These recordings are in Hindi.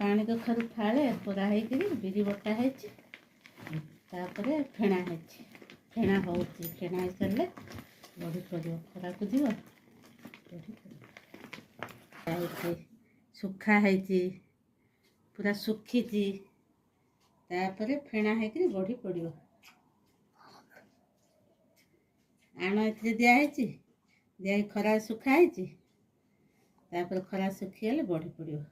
पानी कखारू फाड़े पोरा होकर बिरी बटा है फेणा है फेणा हो फेणा हो सारे बड़ी पड़ो खरा को जीव सुखा है पूरा सुखी फेणा होकर बड़ी पड़ो आण ए दिखाई दिखाई खरा सुखाई खरा सुखीगले बड़ी पड़ो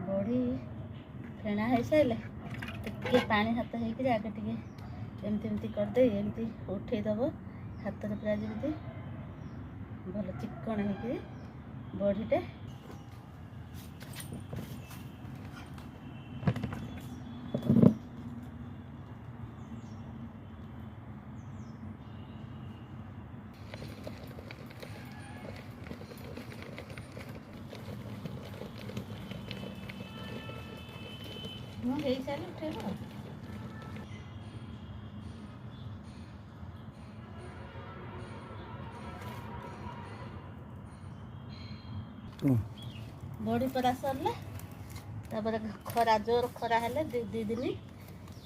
बड़ी फेणा हो सारे टे पानी हाथ होकर आगे टे एमती करदे एमती उठेदब हाथ में पूरा जमी भल चिकन होकर बड़ीटे हो सारे उठेब बड़ी परा सरले खरा जोर खरा हेले दी दिन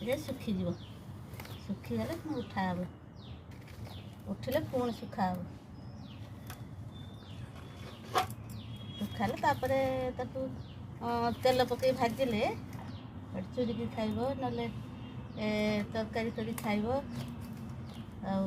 ये सुखीज सुखीगले उठा हे उठिले पुणी सुखा हे सुखाले तेल पकई भाजिले चुरिकी खाइब ना तरकारी कर खाइब आ